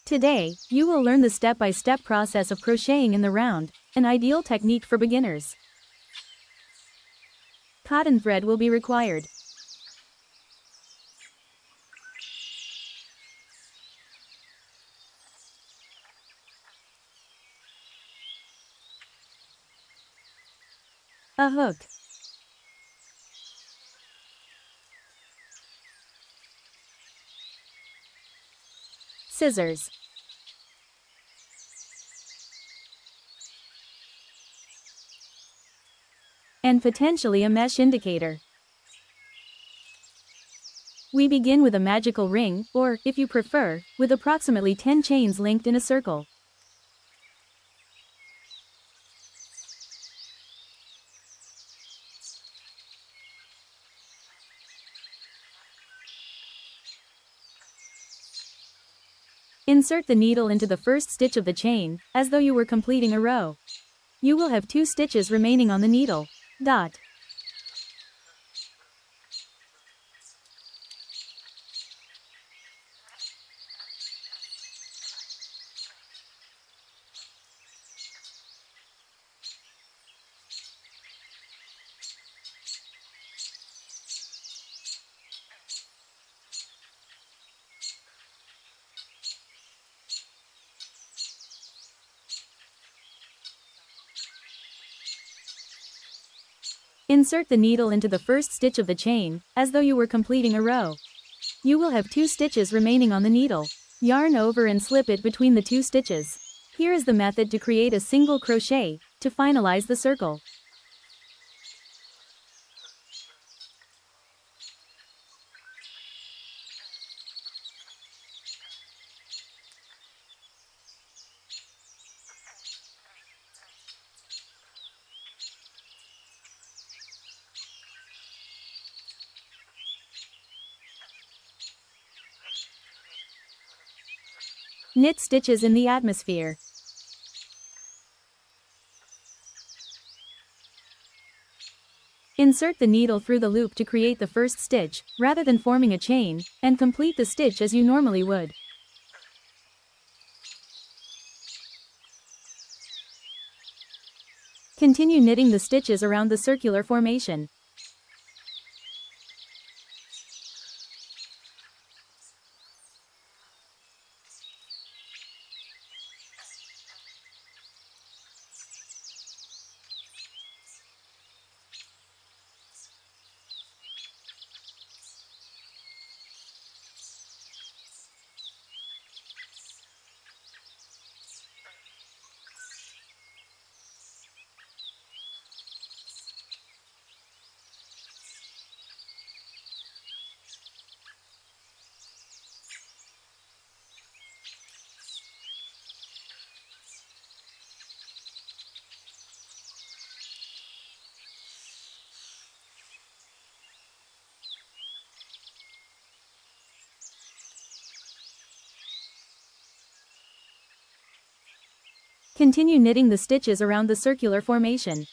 Today, you will learn the step-by-step process of crocheting in the round, an ideal technique for beginners. Cotton thread will be required. A hook. Scissors. And potentially a mesh indicator. We begin with a magical ring, or, if you prefer, with approximately 10 chains linked in a circle. Insert the needle into the first stitch of the chain, as though you were completing a row. You will have 2 stitches remaining on the needle. Dot. Insert the needle into the first stitch of the chain, as though you were completing a row. You will have 2 stitches remaining on the needle. Yarn over and slip it between the 2 stitches. Here is the method to create a single crochet, to finalize the circle. Knit stitches in the atmosphere. Insert the needle through the loop to create the first stitch, rather than forming a chain, and complete the stitch as you normally would. Continue knitting the stitches around the circular formation. Continue knitting the stitches around the circular formation.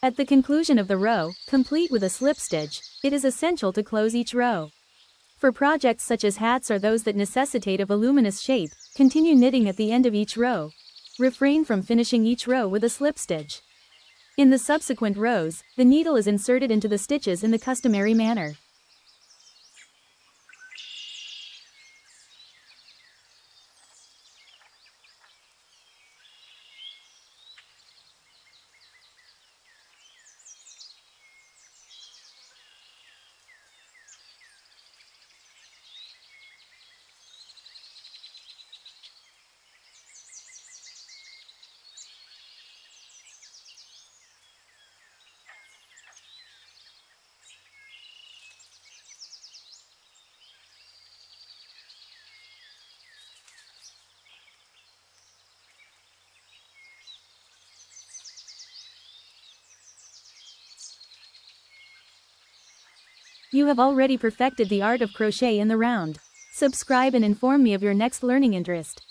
At the conclusion of the row, complete with a slip stitch, it is essential to close each row. For projects such as hats or those that necessitate a voluminous shape, continue knitting at the end of each row. Refrain from finishing each row with a slip stitch. In the subsequent rows, the needle is inserted into the stitches in the customary manner. You have already perfected the art of crochet in the round. Subscribe and inform me of your next learning interest.